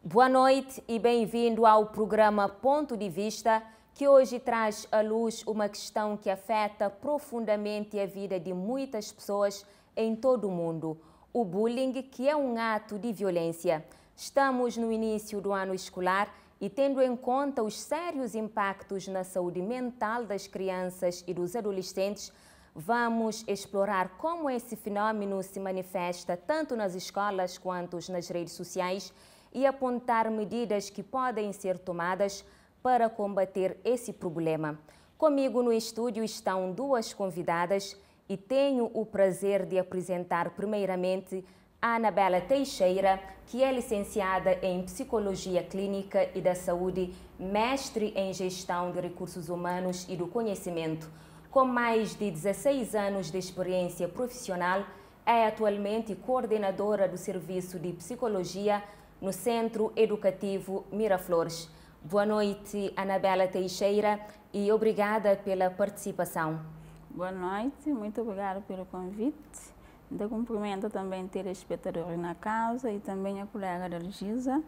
Boa noite e bem-vindo ao programa Ponto de Vista, que hoje traz à luz uma questão que afeta profundamente a vida de muitas pessoas em todo o mundo: o bullying, que é um ato de violência. Estamos no início do ano escolar e, tendo em conta os sérios impactos na saúde mental das crianças e dos adolescentes, vamos explorar como esse fenômeno se manifesta tanto nas escolas quanto nas redes sociais e apontar medidas que podem ser tomadas para combater esse problema. Comigo no estúdio estão duas convidadas e tenho o prazer de apresentar primeiramente a Anabela Teixeira, que é licenciada em Psicologia Clínica e da Saúde, mestre em Gestão de Recursos Humanos e do Conhecimento. Com mais de 16 anos de experiência profissional, é atualmente coordenadora do Serviço de Psicologia no Centro Educativo Miraflores. Boa noite, Anabela Teixeira, e obrigada pela participação. Boa noite, muito obrigada pelo convite. Eu cumprimento também o telespectador na casa e também a colega da Dalgisa,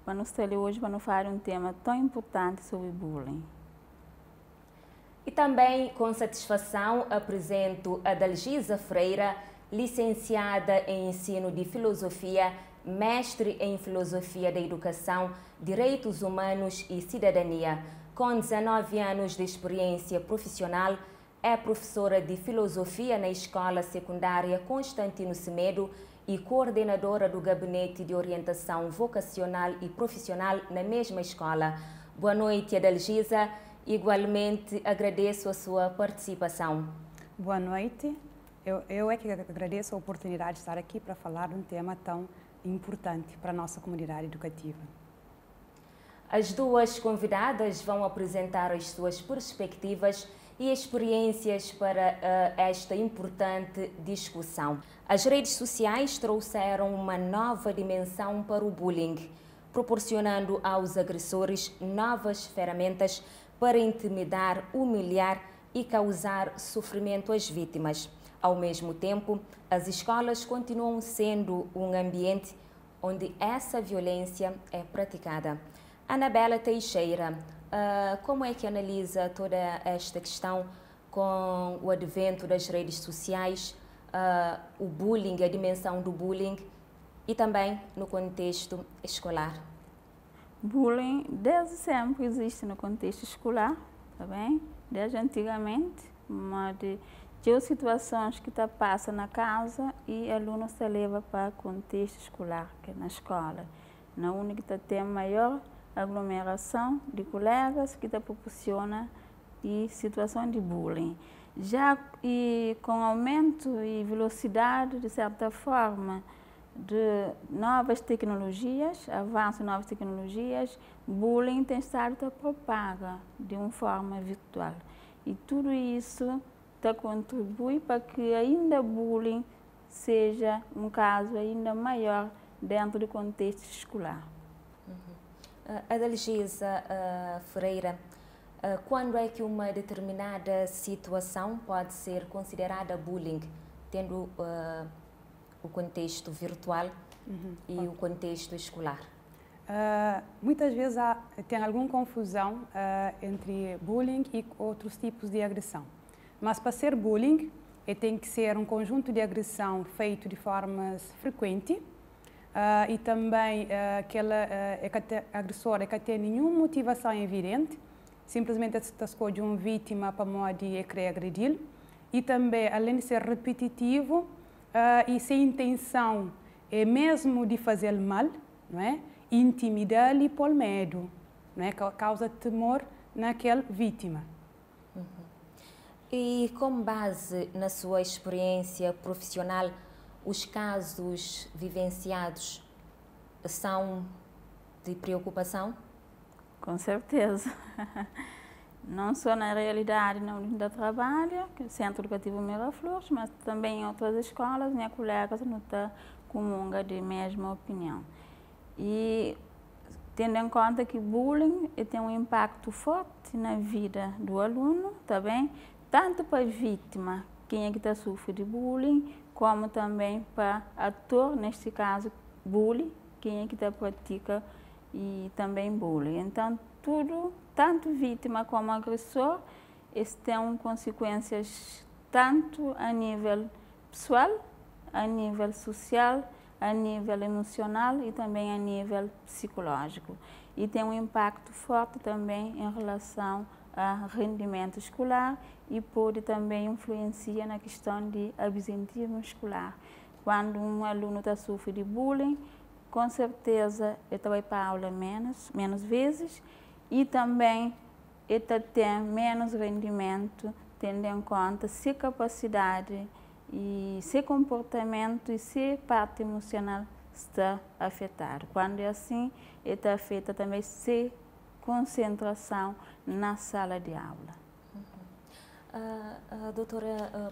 para nos ter hoje para nos falar um tema tão importante sobre bullying. E também, com satisfação, apresento a Dalgisa Freira, licenciada em Ensino de Filosofia, mestre em Filosofia da Educação, Direitos Humanos e Cidadania. Com 19 anos de experiência profissional, é professora de Filosofia na Escola Secundária Constantino Semedo e coordenadora do Gabinete de Orientação Vocacional e Profissional na mesma escola. Boa noite, Dalgisa. Igualmente, agradeço a sua participação. Boa noite. Eu é que agradeço a oportunidade de estar aqui para falar de um tema tão importante para a nossa comunidade educativa. As duas convidadas vão apresentar as suas perspectivas e experiências para esta importante discussão. As redes sociais trouxeram uma nova dimensão para o bullying, proporcionando aos agressores novas ferramentas para intimidar, humilhar e causar sofrimento às vítimas. Ao mesmo tempo, as escolas continuam sendo um ambiente onde essa violência é praticada. Anabela Teixeira, como é que analisa toda esta questão com o advento das redes sociais, o bullying, a dimensão do bullying e também no contexto escolar? Bullying desde sempre existe no contexto escolar, tá bem? Desde antigamente, mas de situações que passam na casa e o aluno se leva para o contexto escolar, que é na escola. Na única que tem maior aglomeração de colegas que proporciona e situação de bullying. Já e com aumento e velocidade, de certa forma, de novas tecnologias, avanço de novas tecnologias, bullying tem estado a propagar de uma forma virtual. E tudo isso contribui para que ainda bullying seja um caso ainda maior dentro do contexto escolar. A Dalgisa Freira, quando é que uma determinada situação pode ser considerada bullying, tendo o contexto virtual e o contexto escolar? Muitas vezes tem alguma confusão entre bullying e outros tipos de agressão. Mas para ser bullying, tem que ser um conjunto de agressão feito de formas frequentes e também aquele agressor que tem nenhuma motivação evidente, simplesmente está escolhe uma vítima para modo de querer agredir, e também, além de ser repetitivo e sem intenção mesmo de fazer mal, não é? Intimidar-lhe por medo, não é? Causa temor naquela vítima. E com base na sua experiência profissional, os casos vivenciados são de preocupação? Com certeza. Não só na realidade na unidade de trabalho, que é o Centro Educativo Miraflores, mas também em outras escolas, minha colega não está comunga de mesma opinião. E tendo em conta que bullying tem um impacto forte na vida do aluno, tá bem? Tanto para a vítima, quem é que está sofrendo de bullying, como também para ator, neste caso, bullying, quem é que pratica e também bullying. Então, tudo, tanto vítima como agressor, têm consequências tanto a nível pessoal, a nível social, a nível emocional e também a nível psicológico. E tem um impacto forte também em relação ao rendimento escolar e pode também influenciar na questão de absentismo escolar. Quando um aluno está sofrendo de bullying, com certeza ele vai para a aula menos vezes e também ele tem menos rendimento, tendo em conta sua capacidade e seu comportamento e sua parte emocional está afetado. Quando é assim, ele afeta também sua concentração na sala de aula.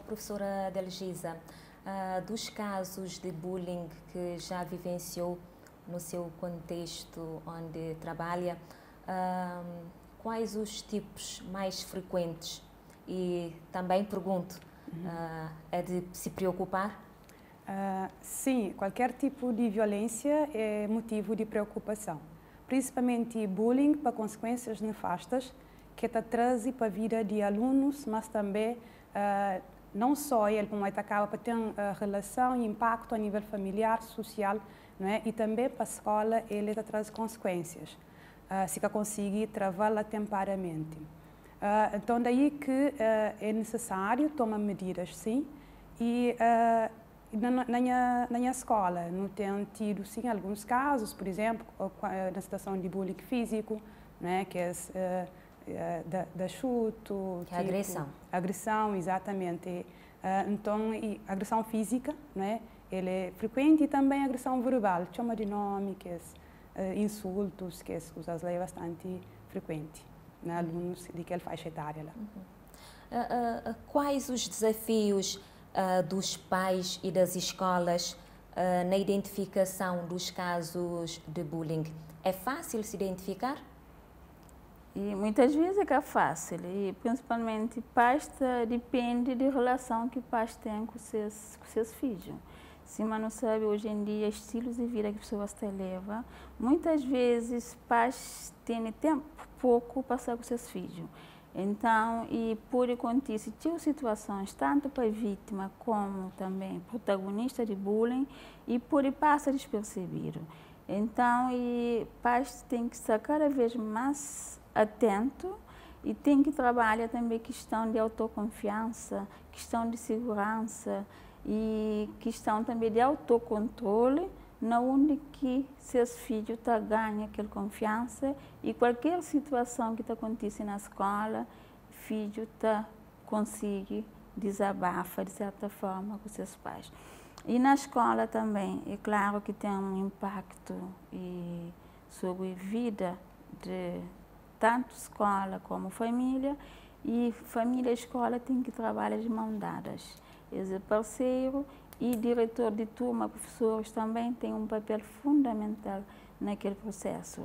Professora Delgisa, dos casos de bullying que já vivenciou no seu contexto onde trabalha, quais os tipos mais frequentes? E também pergunto, é de se preocupar? Sim, qualquer tipo de violência é motivo de preocupação, principalmente bullying para consequências nefastas que traz para a vida de alunos, mas também não só ele, como acaba para ter relação e impacto a nível familiar, social, não é? E também para a escola ele traz consequências, se conseguir travá-la temporariamente. Então daí que é necessário tomar medidas, sim, e na minha escola não tenho tido, sim, alguns casos, por exemplo, na situação de bullying físico, né, que é da chuto, que é tipo, agressão. Agressão, exatamente. Então, e agressão física, né, ele é frequente, e também agressão verbal, chama de nome, que é insultos, que é bastante frequente na alunos de aquela faixa etária lá. Quais os desafios dos pais e das escolas na identificação dos casos de bullying? É fácil se identificar? E muitas vezes é fácil, e principalmente pais depende da relação que os pais têm com seus filhos. Se mas não sabe hoje em dia estilos de vida que as pessoas levam, muitas vezes pais têm tempo pouco para passar com seus filhos. Então, e por acontecer situações tanto para a vítima como também protagonista de bullying e por passa despercebido. Então, e pais têm que estar cada vez mais atento e tem que trabalhar também questão de autoconfiança, questão de segurança e questão também de autocontrole, na onde que seus filhos ganham aquela confiança e qualquer situação que acontece na escola, o filho consegue desabafar de certa forma com seus pais. E na escola também, é claro que tem um impacto sobre a vida de tanto escola como família, e família e escola têm que trabalhar de mãos dadas. Esse parceiro e diretor de turma, professores também têm um papel fundamental naquele processo.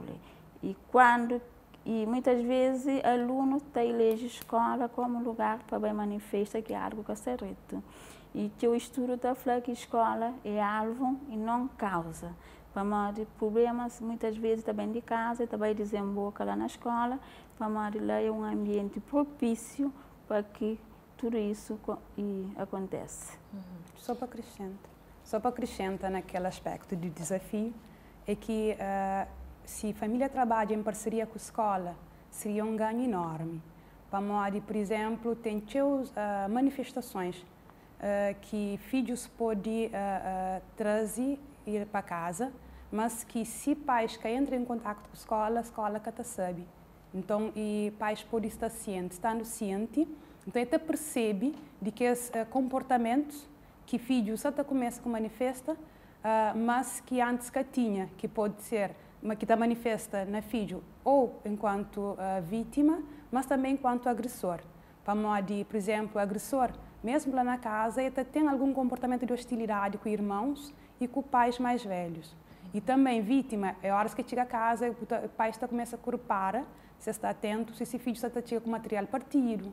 E muitas vezes aluno elege a escola como lugar para manifestar que é algo que é certo. E que o estudo está falando que a escola é alvo e não causa. Para de problemas, muitas vezes também de casa, também desemboca lá na escola, para lá é um ambiente propício para que tudo isso acontece. Só para acrescentar naquele aspecto de desafio, é que se a família trabalha em parceria com a escola, seria um ganho enorme. Para por exemplo, tem manifestações que filhos podem trazer ir para casa, mas que se pais que entram em contato com a escola que sabe. Então, e pais podem estar cientes, estando ciente, então até percebe de que os comportamentos que filhos até começam a manifestar, mas que antes que tinha, que pode ser, que está manifesta na filho ou enquanto vítima, mas também enquanto agressor. Por exemplo, o agressor, mesmo lá na casa, ele tem algum comportamento de hostilidade com irmãos e com pais mais velhos. E também vítima, é horas que chega a casa, o pai começa a culpar, se está atento, se esse filho está com material partido,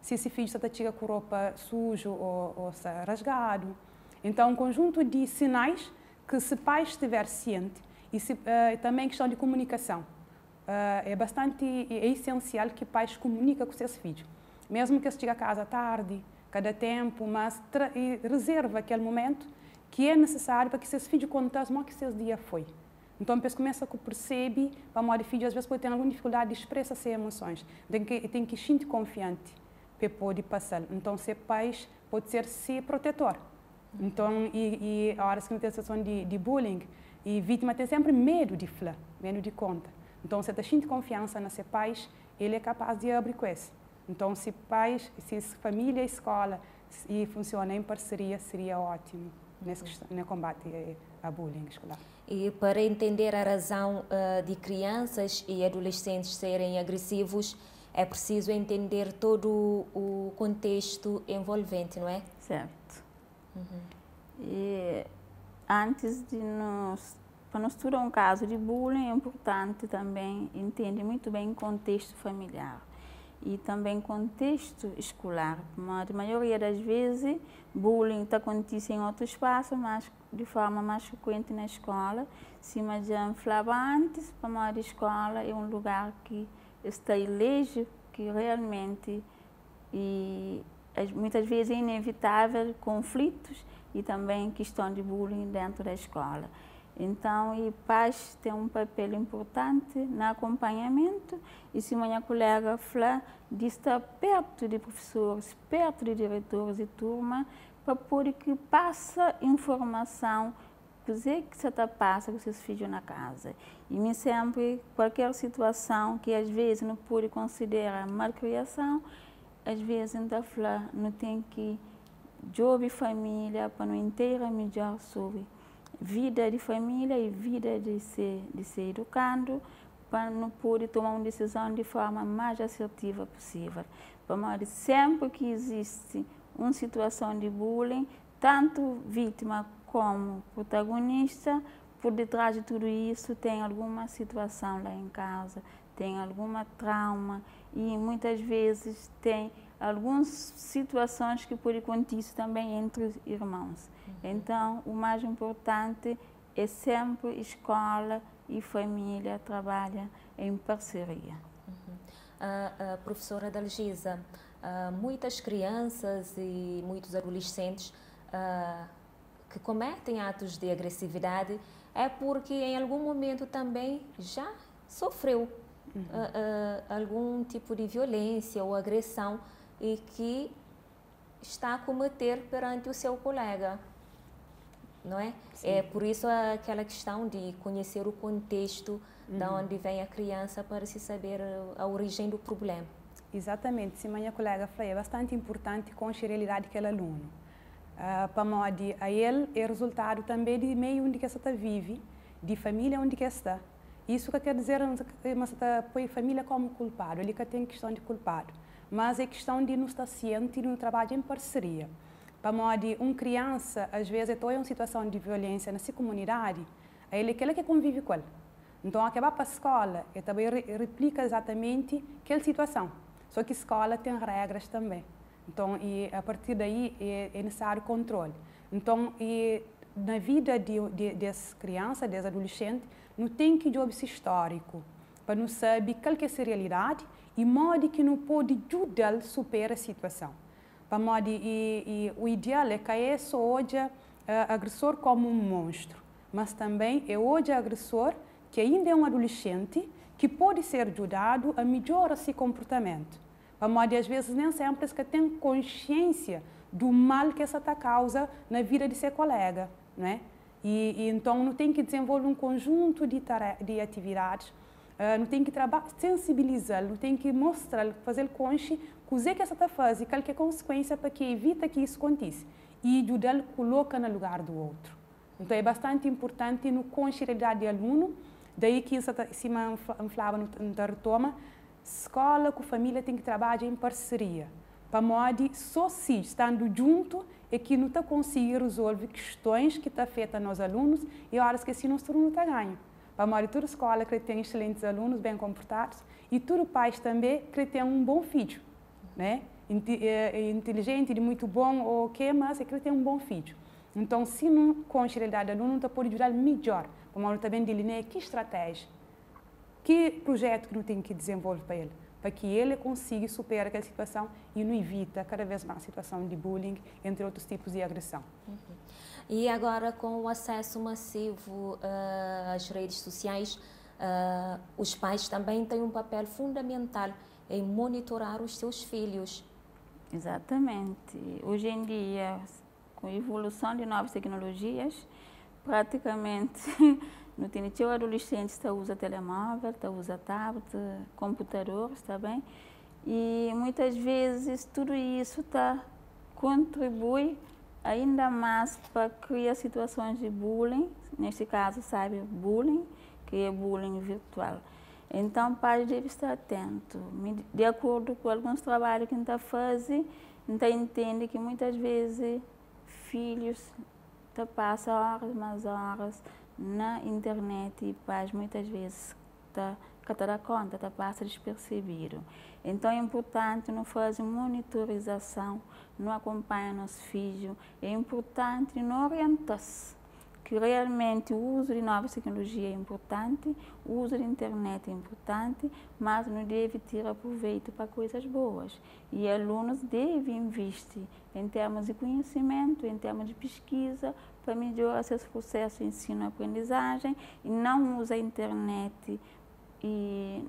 se esse filho está com roupa suja ou rasgado. Então, um conjunto de sinais que se o pai estiver ciente E também questão de comunicação. É essencial que pais comuniquem com seus filhos. Mesmo que eles cheguem a casa tarde, cada tempo, mas reserva aquele momento que é necessário para que seus filhos contem o que seu dia foi. Então, depois começa a perceber, para o filho às vezes pode ter alguma dificuldade de expressar essas emoções. Tem que sentir confiante para poder passar. Então, ser pais pode ser protetor. Então, a hora que tem situação de bullying, e a vítima tem sempre medo de falar, medo de contar. Então, se você sente confiança nos seus pais, ele é capaz de abrir com isso. Então, se pais, se família e escola e funciona em parceria, seria ótimo nesse combate a bullying escolar. E para entender a razão de crianças e adolescentes serem agressivos, é preciso entender todo o contexto envolvente, não é? Certo. E antes de para nós estudar um caso de bullying, é importante também entender muito bem o contexto familiar e também contexto escolar. Mas a maioria das vezes, bullying acontece em outro espaço, mas de forma mais frequente na escola. Como já falava antes, para a escola é um lugar que está elege que realmente muitas vezes é inevitável conflitos e também questão de bullying dentro da escola. Então, e pais têm um papel importante no acompanhamento e se minha colega fala de estar perto de professores, perto de diretores e turma, para poder que passa informação que você passa com seus filhos na casa. E me sempre, qualquer situação que às vezes não pode considerar malcriação, às vezes ainda fala, não tem que ouvir família para não entender melhor sobre vida de família e vida de ser educando, para não poder tomar uma decisão de forma mais assertiva possível. Para sempre que existe uma situação de bullying, tanto vítima como protagonista, por detrás de tudo isso tem alguma situação lá em casa, tem alguma trauma e muitas vezes tem algumas situações que podem acontecer também entre irmãos. Então, o mais importante é sempre escola e família trabalham em parceria. Professora Dalgisa, muitas crianças e muitos adolescentes que cometem atos de agressividade é porque em algum momento também já sofreu algum tipo de violência ou agressão e que está a cometer perante o seu colega, não é? Sim. É por isso aquela questão de conhecer o contexto de onde vem a criança para se saber a origem do problema. Exatamente, se minha colega falou, é bastante importante conhecer a realidade daquele aluno. Para modo a ele é resultado também de meio onde que você vive, de família onde que está. Isso que quer dizer, mas põe a família como culpado, ele que tem questão de culpado. Mas é questão de não estar ciente e não trabalhar em parceria. Para modo uma criança, às vezes, está em uma situação de violência na sua comunidade, ele quer que convive com ele. Então, acabar para a escola, ele também replica exatamente aquela situação. Só que a escola tem regras também. Então, e a partir daí é necessário controle. Então, na vida dessa criança, desse adolescente, não tem que ter esse histórico para não saber qual que é a realidade e modo que não pode ajudar a superar a situação. Para modo o ideal é que é só hoje agressor como um monstro, mas também é hoje agressor que ainda é um adolescente que pode ser ajudado a melhorar esse comportamento. Para modo às vezes nem sempre que tem consciência do mal que essa causa na vida de seu colega, não é? E então não tem que desenvolver um conjunto de atividades. Não tem que sensibilizar, não tem que mostrar, fazer consciência o que essa está fazendo, qual é a consequência para que evita que isso aconteça e ajudar coloca no lugar do outro. Então é bastante importante no consciência do aluno, daí que se me falava no retoma, escola com família tem que trabalhar em parceria, para modo só se estando junto é que não está conseguindo resolver questões que está afetam nos alunos e horas que assim não está ganho. Para modo toda escola que tem excelentes alunos bem comportados e todo pais também que tem um bom filho, né? Inteligente, de muito bom ou que mas é que tem um bom filho. Então, se não com a realidade do aluno, pode ajudar melhor como também delineia que estratégia, que projeto que não tem que desenvolver para que ele consiga superar aquela situação e não evita cada vez mais a situação de bullying, entre outros tipos de agressão. E agora, com o acesso massivo às redes sociais, os pais também têm um papel fundamental em monitorar os seus filhos. Exatamente. Hoje em dia, com a evolução de novas tecnologias, praticamente no teu adolescente está usa telemóvel, está usa tablet, computador, está bem? E muitas vezes tudo isso contribui ainda mais para criar situações de bullying, neste caso, cyberbullying, que é bullying virtual. Então, o pai deve estar atento. De acordo com alguns trabalhos que a gente faz, a gente entende que muitas vezes filhos passam horas, mais horas na internet e pais muitas vezes que te dá conta, passa despercebido. Então é importante não fazer monitorização, não acompanhar nosso filho, é importante não orientar-se, que realmente o uso de novas tecnologias é importante, o uso da internet é importante, mas não deve tirar proveito para coisas boas. E alunos devem investir em termos de conhecimento, em termos de pesquisa, para melhorar seus processos de ensino-aprendizagem e não usar a internet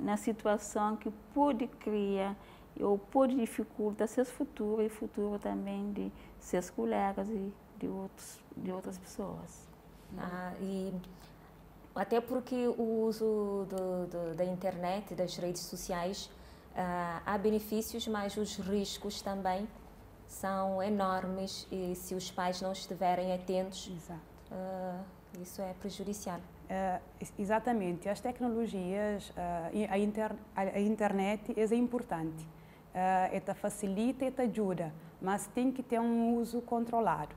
na situação que pode criar ou pode dificultar seu futuro e futuro também de seus colegas e de outras pessoas. E até porque o uso da internet, das redes sociais, há benefícios, mas os riscos também são enormes e se os pais não estiverem atentos, isso é prejudicial. Exatamente. As tecnologias, a internet é importante. Ela facilita e ajuda, mas tem que ter um uso controlado.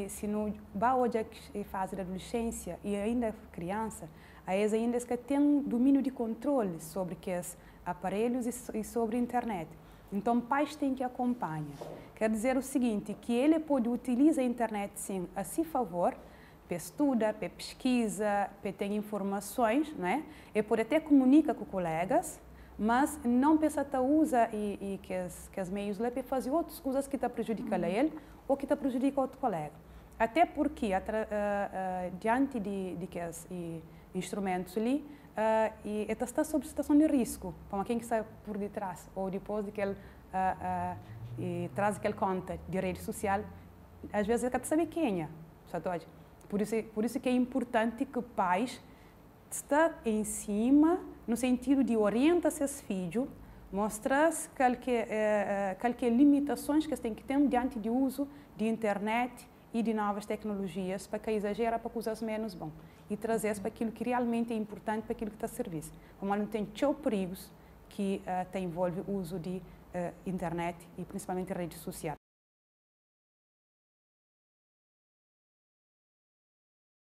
Se não vai hoje a fase da adolescência e ainda criança, eles ainda têm um domínio de controle sobre os aparelhos e sobre a internet. Então, pais têm que acompanhar. Quer dizer o seguinte, que ele pode utilizar a internet, sim, a seu favor, para estudar, para pesquisa, para ter informações, né? E pode até comunicar com colegas, mas não precisa usar que os meios lá para fazer outras coisas que prejudicam a ele ou que prejudicam outro colega. Até porque, diante de que os instrumentos ali, e está sob situação de risco, para quem está por detrás, ou depois de que ele traz aquela conta de rede social, às vezes ele quer saber quem é, sabe? Por isso que é importante que pais estejam em cima, no sentido de orientar seus filhos, mostrar qualquer limitações que eles têm que ter diante do uso de internet e de novas tecnologias, para que exagera para coisas menos bom e trazer para aquilo que realmente é importante, para aquilo que está a serviço. Como não tem perigos que envolve o uso de internet e principalmente redes sociais.